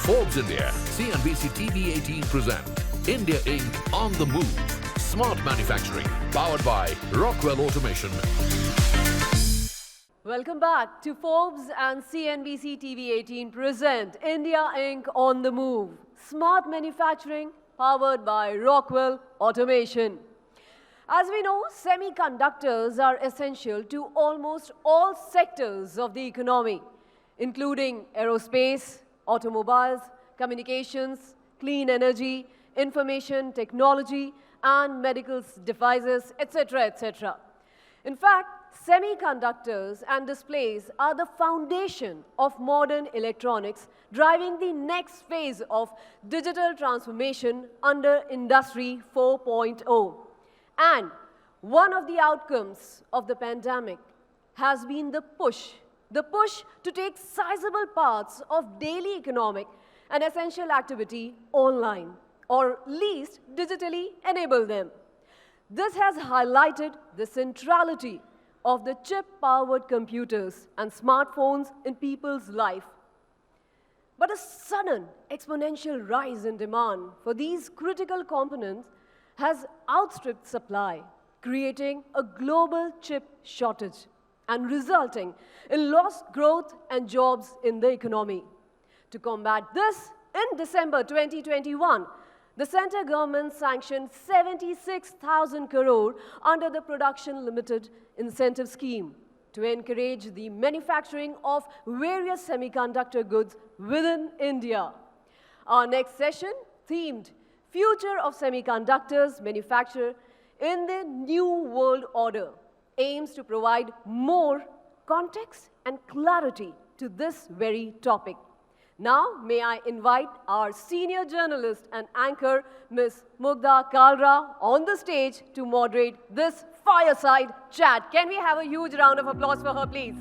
Forbes India, CNBC-TV18 present India Inc. on the Move. Smart Manufacturing, powered by Rockwell Automation. Welcome back to Forbes and CNBC-TV18 present India Inc. on the Move. Smart Manufacturing, powered by Rockwell Automation. As we know, semiconductors are essential to almost all sectors of the economy, including aerospace, automobiles, communications, clean energy, information technology, and medical devices, etc., etc. In fact, semiconductors and displays are the foundation of modern electronics, driving the next phase of digital transformation under Industry 4.0. And one of the outcomes of the pandemic has been the push to take sizable parts of daily economic and essential activity online, or at least digitally enable them. This has highlighted the centrality of the chip-powered computers and smartphones in people's life. But a sudden exponential rise in demand for these critical components has outstripped supply, creating a global chip shortage and resulting in lost growth and jobs in the economy. To combat this, in December 2021, the central government sanctioned 76,000 crore under the Production Limited Incentive Scheme to encourage the manufacturing of various semiconductor goods within India. Our next session, themed Future of Semiconductors Manufacture in the New World Order, aims to provide more context and clarity to this very topic. Now, may I invite our senior journalist and anchor, Ms. Mugdha Kalra, on the stage to moderate this fireside chat. Can we have a huge round of applause for her, please?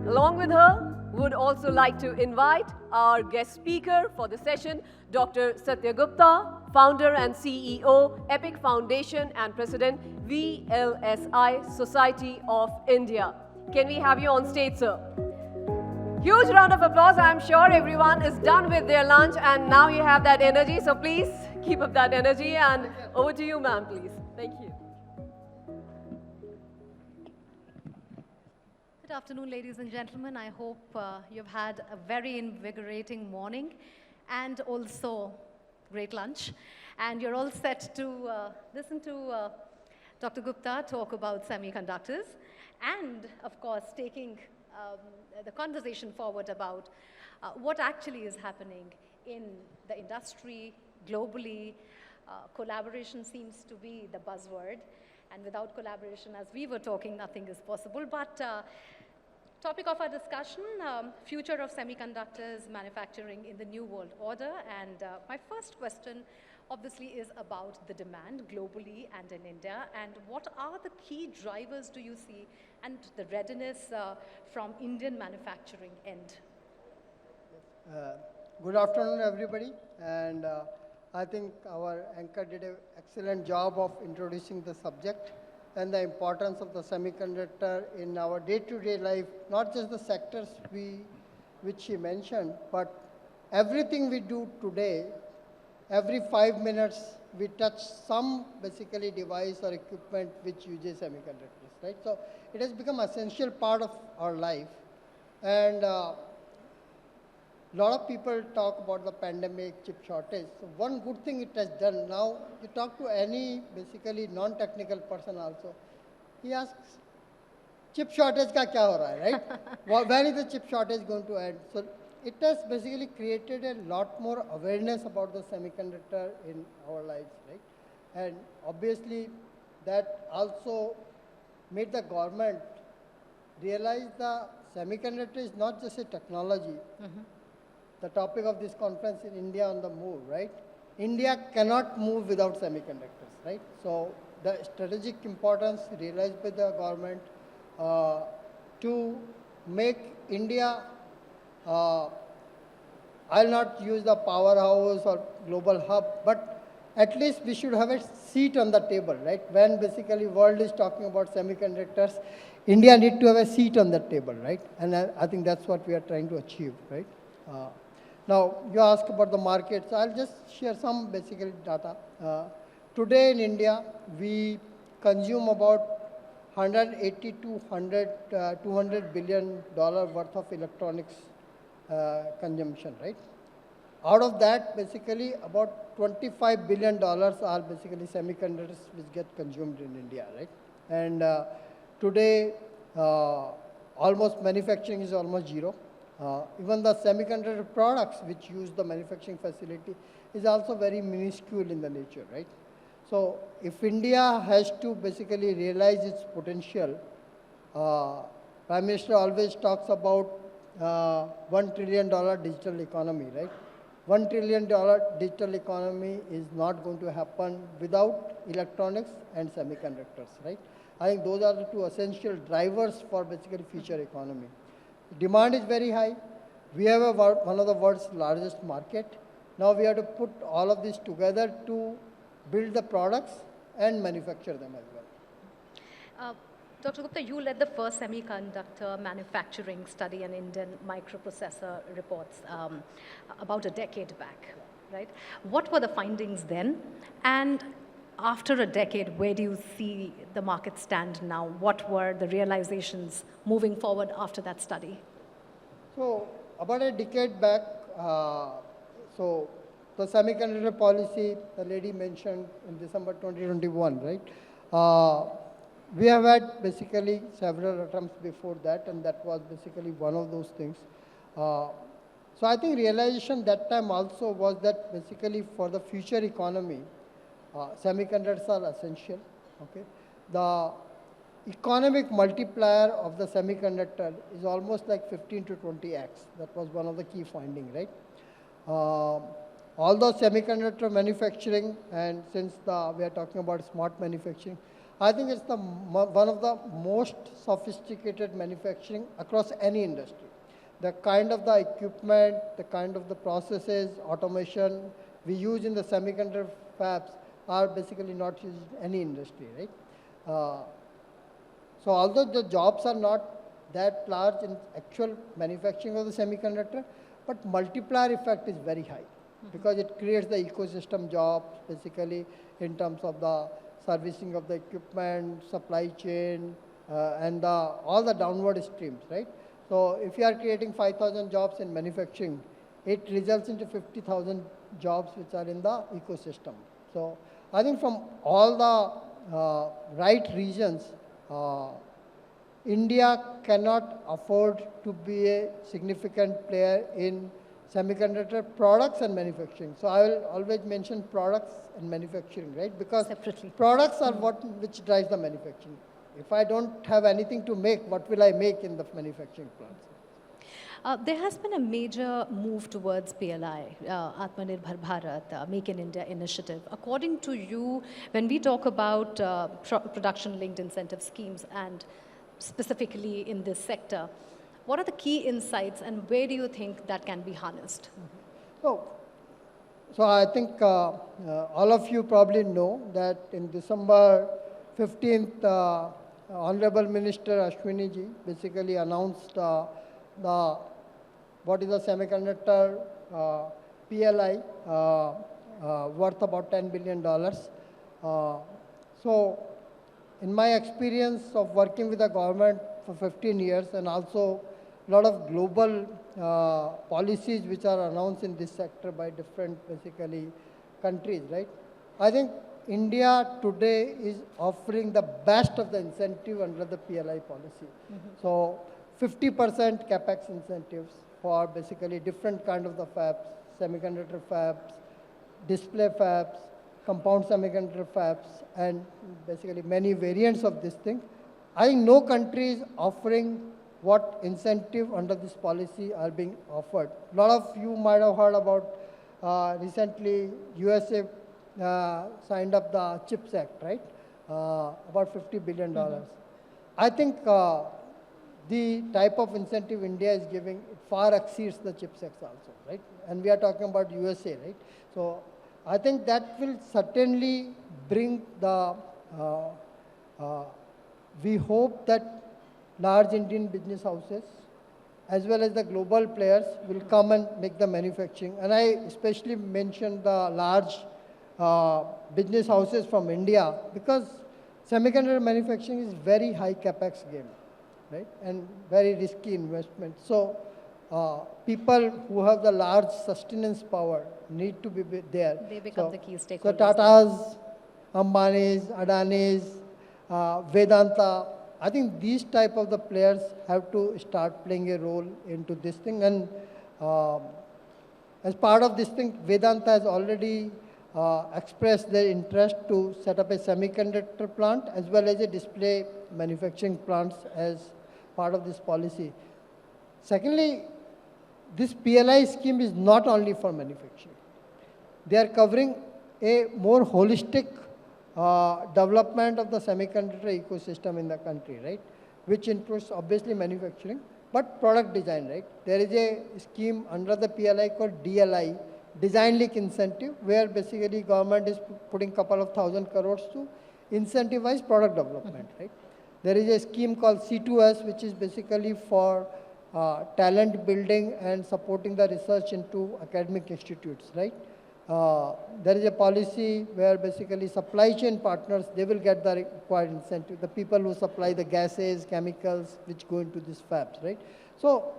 Along with her, would also like to invite our guest speaker for the session, Dr. Satya Gupta, founder and CEO, EPIC Foundation and President, VLSI Society of India. Can we have you on stage, sir? Huge round of applause. I'm sure everyone is done with their lunch and now you have that energy, so please keep up that energy, and over to you, ma'am, please. Thank you. Good afternoon, ladies and gentlemen. I hope you've had a very invigorating morning and also great lunch. And you're all set to listen to Dr. Gupta talk about semiconductors and, of course, taking the conversation forward about what actually is happening in the industry globally. Collaboration seems to be the buzzword. And without collaboration, as we were talking, nothing is possible. But topic of our discussion, future of semiconductors manufacturing in the new world order. And my first question obviously is about the demand globally and in India. And what are the key drivers do you see and the readiness from Indian manufacturing end? Good afternoon, everybody. And I think our anchor did an excellent job of introducing the subject and the importance of the semiconductor in our day-to-day life, not just the sectors which she mentioned, but everything we do today. Every 5 minutes, we touch some basically device or equipment which uses semiconductors, right? So it has become an essential part of our life. And a lot of people talk about the pandemic, chip shortage. So one good thing it has done, now you talk to any basically non-technical person also, he asks, chip shortage ka kya ho raha hai, right? When is the chip shortage going to end? So it has basically created a lot more awareness about the semiconductor in our lives, right? And obviously that also made the government realize the semiconductor is not just a technology. The topic of this conference is India on the Move, right? India cannot move without semiconductors, right? So the strategic importance realized by the government to make India, I'll not use the powerhouse or global hub, but at least we should have a seat on the table, right? When basically world is talking about semiconductors, India need to have a seat on that table, right? And I think that's what we are trying to achieve, right? Now, you asked about the markets. I'll just share some basically data. Today in India, we consume about 180 to 200 billion dollar worth of electronics consumption, right? Out of that, basically about $25 billion are basically semiconductors which get consumed in India, right? And today, almost manufacturing is almost zero. Even the semiconductor products which use the manufacturing facility is also very minuscule in the nature, right? So if India has to basically realize its potential, Prime Minister always talks about $1 trillion digital economy, right? $1 trillion digital economy is not going to happen without electronics and semiconductors, right? I think those are the two essential drivers for basically future economy. Demand is very high. We have one of the world's largest market. Now we have to put all of this together to build the products and manufacture them as well. Dr. Gupta, you led the first semiconductor manufacturing study and Indian microprocessor reports about a decade back, right? What were the findings then? And after a decade, where do you see the market stand now? What were the realizations moving forward after that study? So about a decade back, so the semiconductor policy, the lady mentioned in December 2021, right? We have had basically several attempts before that, and that was basically one of those things. So I think realization that time also was that basically for the future economy, semiconductors are essential, okay? The economic multiplier of the semiconductor is almost like 15 to 20x. That was one of the key findings, right? Although semiconductor manufacturing, and since we are talking about smart manufacturing, I think it's one of the most sophisticated manufacturing across any industry. The kind of the equipment, the kind of the processes, automation we use in the semiconductor fabs are basically not used in any industry, right? So although the jobs are not that large in actual manufacturing of the semiconductor, but multiplier effect is very high because it creates the ecosystem jobs basically in terms of the servicing of the equipment, supply chain, and all the downward streams, right? So if you are creating 5,000 jobs in manufacturing, it results into 50,000 jobs which are in the ecosystem. So I think from all the right reasons, India cannot afford to be a significant player in semiconductor products and manufacturing. So I will always mention products and manufacturing, right? Because separately, products are which drives the manufacturing. If I don't have anything to make, what will I make in the manufacturing plants? There has been a major move towards PLI, Atmanirbhar Bharat, Make in India initiative. According to you, when we talk about production-linked incentive schemes and specifically in this sector, what are the key insights and where do you think that can be harnessed? So I think all of you probably know that in December 15th, Honorable Minister Ashwini ji basically announced what is the semiconductor PLI worth about $10 billion. So in my experience of working with the government for 15 years and also a lot of global policies which are announced in this sector by different basically countries, right? I think India today is offering the best of the incentive under the PLI policy. So 50% capex incentives for basically different kind of the fabs, semiconductor fabs, display fabs, compound semiconductor fabs, and basically many variants of this thing. I think no country is offering what incentive under this policy are being offered. A lot of you might have heard about recently USA signed up the CHIPS Act, right? About $50 billion. I think the type of incentive India is giving, it far exceeds the CHIPS Act also, right? And we are talking about USA, right? So I think that will certainly bring the, we hope that large Indian business houses as well as the global players will come and make the manufacturing. And I especially mentioned the large business houses from India because semiconductor manufacturing is very high capex game, right? And very risky investment. So people who have the large sustenance power need to be there. They become the key stakeholders. So Tata's, Ambani's, Adani's, Vedanta, I think these type of the players have to start playing a role into this thing. And as part of this thing, Vedanta has already expressed their interest to set up a semiconductor plant as well as a display manufacturing plants as part of this policy. Secondly, this PLI scheme is not only for manufacturing. They are covering a more holistic development of the semiconductor ecosystem in the country, right? Which includes obviously manufacturing, but product design, right? There is a scheme under the PLI called DLI, Design Link Incentive, where basically government is putting couple of thousand crores to incentivize product development, right? There is a scheme called C2S, which is basically for talent building and supporting the research into academic institutes, right? There is a policy where basically supply chain partners, they will get the required incentive, the people who supply the gases, chemicals, which go into these fabs, right? So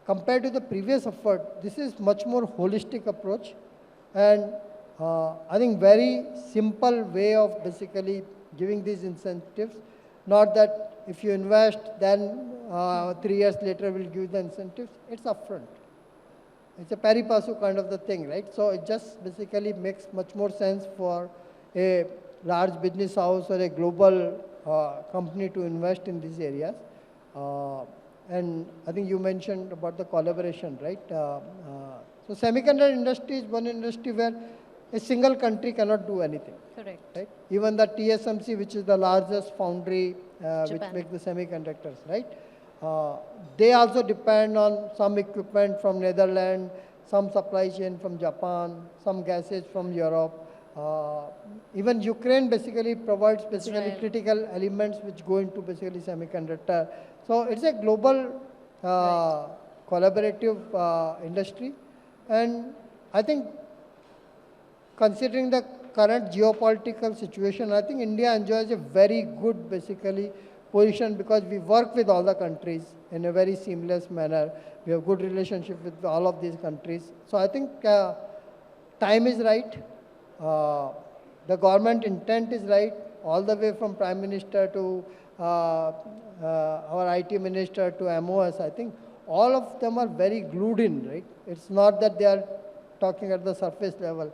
compared to the previous effort, this is much more holistic approach and I think very simple way of basically giving these incentives, not that if you invest, then 3 years later we'll give the incentives, it's upfront. It's a pari passu kind of the thing, right? So it just basically makes much more sense for a large business house or a global company to invest in these areas. And I think you mentioned about the collaboration, right? So semiconductor industry is one industry where a single country cannot do anything. Correct. Right? Even the TSMC, which is the largest foundry which makes the semiconductors, right? They also depend on some equipment from Netherlands, some supply chain from Japan, some gases from Europe. Even Ukraine basically provides basically critical elements which go into basically semiconductor. So it's a global collaborative industry. And I think considering the current geopolitical situation, I think India enjoys a very good basically position because we work with all the countries in a very seamless manner. We have good relationship with all of these countries. So I think time is right. The government intent is right, all the way from Prime Minister to our IT Minister to MOS. I think all of them are very glued in, right? It's not that they are talking at the surface level.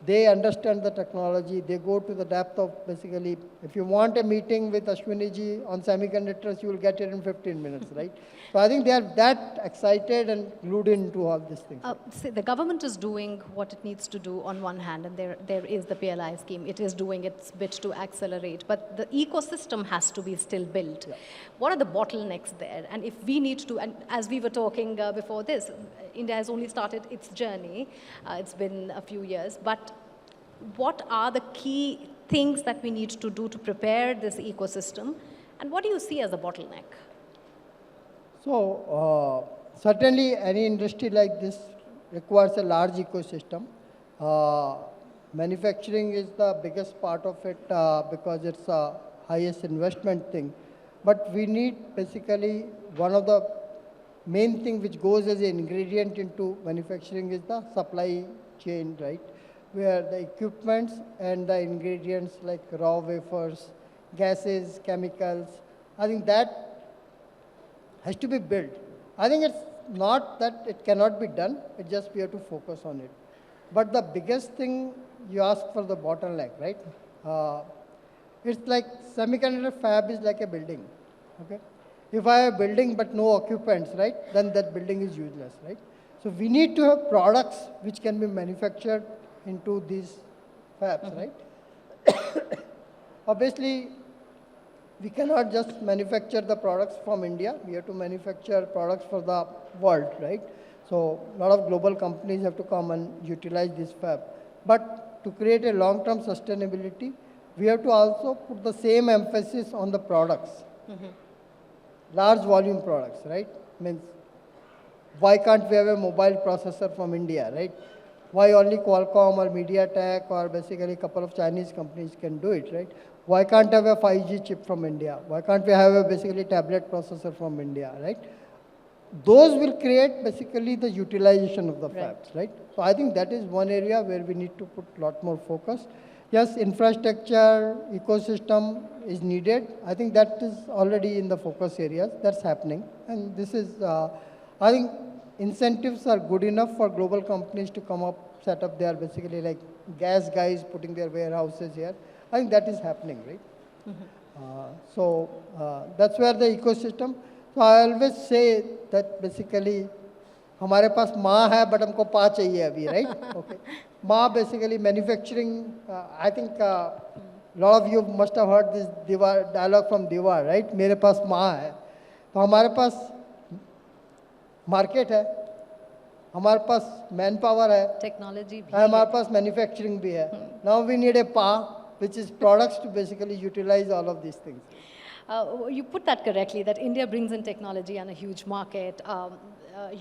They understand the technology. They go to the depth of basically, if you want a meeting with Ashwini ji on semiconductors, you will get it in 15 minutes, right? So I think they are that excited and glued into all these things. See, the government is doing what it needs to do on one hand, and there is the PLI scheme. It is doing its bit to accelerate, but the ecosystem has to be still built. Yeah. What are the bottlenecks there? And if we need to, and as we were talking before this, India has only started its journey. It's been a few years, but what are the key things that we need to do to prepare this ecosystem? And what do you see as a bottleneck? So, certainly any industry like this requires a large ecosystem. Manufacturing is the biggest part of it because it's the highest investment thing. But we need basically one of the main thing which goes as an ingredient into manufacturing is the supply chain, right? Where the equipments and the ingredients like raw wafers, gases, chemicals, I think that has to be built. I think it's not that it cannot be done, it's just we have to focus on it. But the biggest thing you ask for the bottleneck, right? It's like semiconductor fab is like a building, okay? If I have a building but no occupants, right, then that building is useless, right? So we need to have products which can be manufactured into these fabs, right? Obviously, we cannot just manufacture the products from India. We have to manufacture products for the world, right? So a lot of global companies have to come and utilize this fab. But to create a long-term sustainability, we have to also put the same emphasis on the products. Large volume products, right? Means, why can't we have a mobile processor from India, right? Why only Qualcomm or MediaTek or basically a couple of Chinese companies can do it, right? Why can't have a 5G chip from India? Why can't we have a basically tablet processor from India, right? Those will create basically the utilization of the fabs, right? So I think that is one area where we need to put a lot more focus. Yes, infrastructure, ecosystem is needed. I think that is already in the focus areas. That's happening. And this is, I think incentives are good enough for global companies to come up, set up their basically like gas guys putting their warehouses here. I think that is happening, right? So that's where the ecosystem. So I always say that basically हमारे पास माँ है but हमको पा चाहिए अभी, right? Okay. माँ basically manufacturing. I think a lot of you must have heard this dialogue from Diwar, right? मेरे पास माँ है, तो हमारे पास market है, हमारे पास manpower है, Technology भी हमारे पास manufacturing भी है. Now we need a PA, which is products to basically utilize all of these things. You put that correctly, that India brings in technology and a huge market.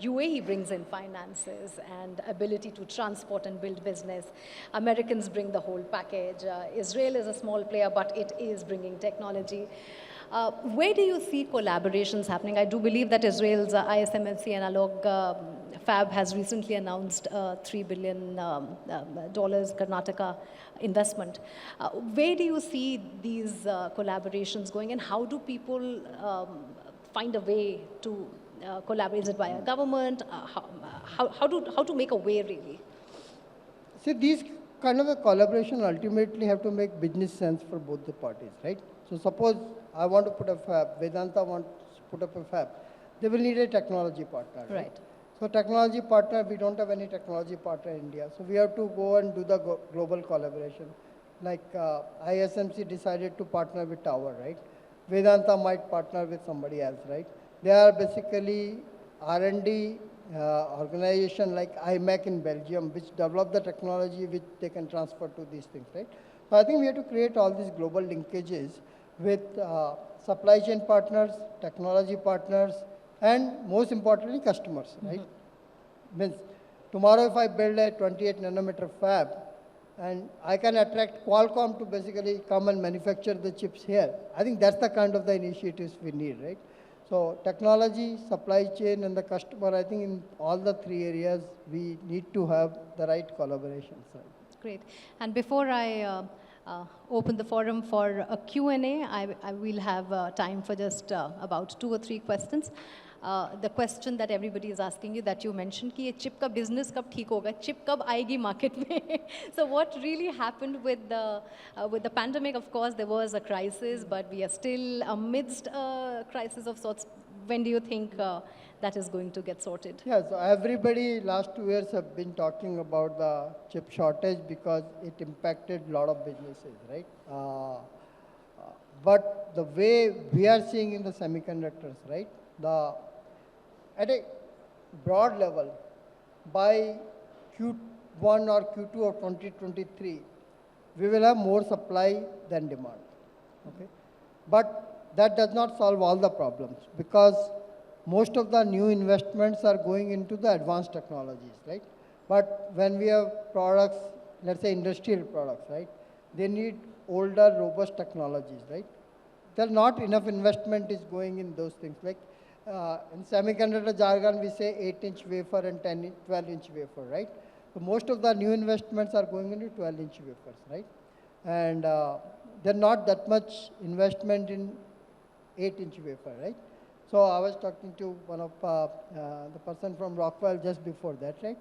UAE brings in finances and ability to transport and build business. Americans bring the whole package. Israel is a small player, but it is bringing technology. Where do you see collaborations happening? I do believe that Israel's ISMFC analog fab has recently announced $3 billion Karnataka investment. Where do you see these collaborations going, and how do people find a way to collaborate? Is it via government? How to make a way, really? See, these kind of a collaboration ultimately have to make business sense for both the parties, right? So suppose I want to put a fab, Vedanta wants to put up a fab, they will need a technology partner, right? So technology partner, we don't have any technology partner in India. So we have to go and do the global collaboration. Like ISMC decided to partner with Tower, right? Vedanta might partner with somebody else, right? They are basically R&D organization like IMEC in Belgium, which develop the technology which they can transfer to these things, right? So I think we have to create all these global linkages with supply chain partners, technology partners, and most importantly, customers, right? Means tomorrow if I build a 28 nanometer fab, and I can attract Qualcomm to basically come and manufacture the chips here, I think that's the kind of the initiatives we need, right? So technology, supply chain, and the customer, I think in all the three areas, we need to have the right collaborations. Right? Great. And before I open the forum for a Q&A, I will have time for just about 2 or 3 questions. The question that everybody is asking you, that you mentioned, कि ये chip का business कब ठीक होगा, chip कब आएगी market में? So what really happened with the pandemic? Of course, there was a crisis, but we are still amidst a crisis of sorts. When do you think that is going to get sorted? Yeah, so everybody last 2 years have been talking about the chip shortage because it impacted a lot of businesses, right? But the way we are seeing in the semiconductors, right? At a broad level, by Q1 or Q2 of 2023, we will have more supply than demand, okay? But that does not solve all the problems because most of the new investments are going into the advanced technologies, right? But when we have products, let's say industrial products, right? They need older, robust technologies, right? There's not enough investment is going in those things. Like in semiconductor jargon, we say 8-inch wafer and 12-inch wafer, right? So most of the new investments are going into 12-inch wafers, right? And there's not that much investment in 8-inch wafer, right? So I was talking to one of the person from Rockwell just before that, right?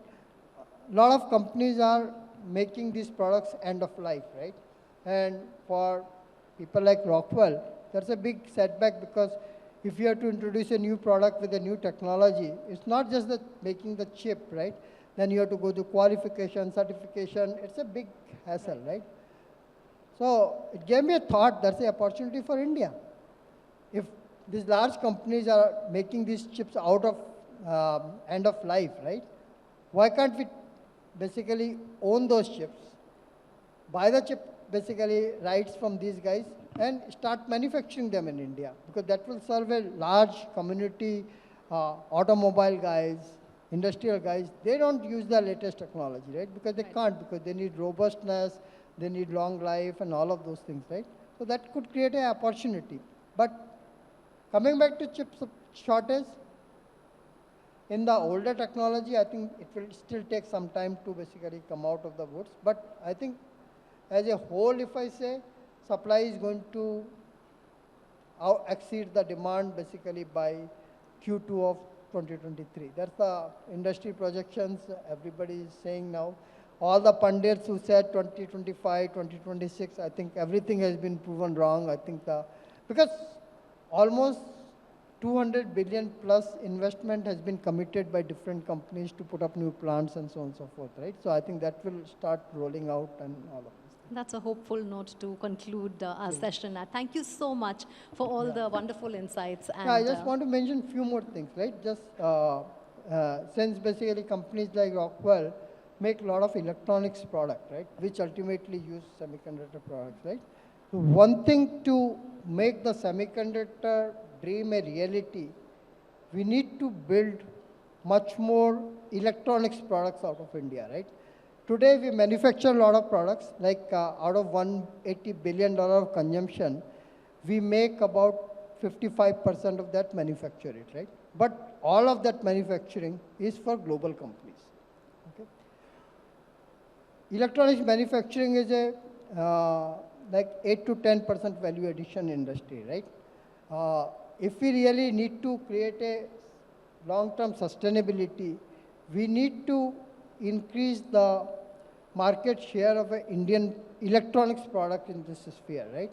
A lot of companies are making these products end of life, right? And for people like Rockwell, that's a big setback because if you have to introduce a new product with a new technology, it's not just making the chip, right? Then you have to go to qualification, certification. It's a big hassle, right? So it gave me a thought, that's an opportunity for India. If these large companies are making these chips out of end of life, right? Why can't we basically own those chips, buy the chip basically rights from these guys and start manufacturing them in India? Because that will serve a large community, automobile guys, industrial guys. They don't use the latest technology, right? Because they can't, because they need robustness, they need long life and all of those things, right? So that could create an opportunity. But coming back to chip shortage, in the older technology, I think it will still take some time to basically come out of the woods. But I think as a whole, if I say, supply is going to exceed the demand basically by Q2 of 2023. That's the industry projections everybody is saying now. All the pundits who said 2025, 2026, I think everything has been proven wrong. I think because almost 200 billion plus investment has been committed by different companies to put up new plants and so on and so forth, right? So I think that will start rolling out and all of this. That's a hopeful note to conclude our session at. Thank you so much for all the wonderful insights. And, I just want to mention a few more things, right? Just since basically companies like Rockwell make a lot of electronics product, right? Which ultimately use semiconductor products, right? So one thing to make the semiconductor dream a reality, we need to build much more electronics products out of India, right? Today we manufacture a lot of products, like out of $180 billion of consumption, we make about 55% of that manufacture it, right? But all of that manufacturing is for global companies, okay? Electronics manufacturing is a like 8 to 10% value addition industry, right? If we really need to create a long-term sustainability, we need to increase the market share of an Indian electronics product in this sphere, right?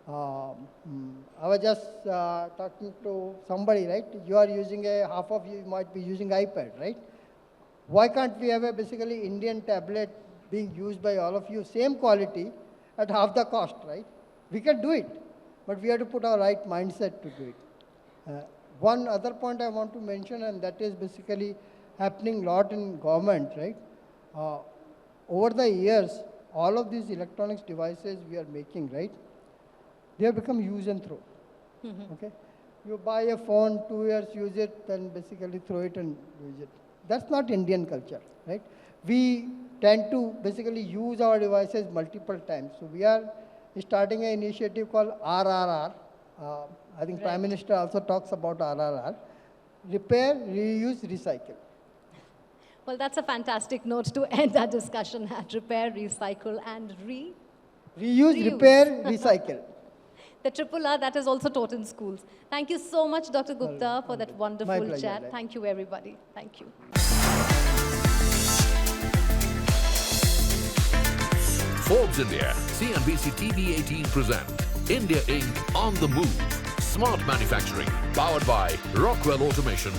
I was just talking to somebody, right? You are using half of you might be using iPad, right? Why can't we have a basically Indian tablet being used by all of you, same quality at half the cost, right? We can do it, but we have to put our right mindset to do it. One other point I want to mention, and that is basically happening a lot in government, right? Over the years, all of these electronics devices we are making, right? They have become use and throw, okay? You buy a phone, 2 years, use it, then basically throw it and use it. That's not Indian culture, right? We tend to basically use our devices multiple times. So we are starting an initiative called RRR. I think Prime Minister also talks about RRR. Repair, reuse, recycle. Well, that's a fantastic note to end our discussion at. Repair, recycle, and reuse, repair, recycle. The triple R that is also taught in schools. Thank you so much, Dr. Gupta, for that wonderful pleasure, chat. right. Thank you, everybody. Thank you. Forbes India, CNBC-TV18 present India Inc. on the Move. Smart manufacturing, powered by Rockwell Automation.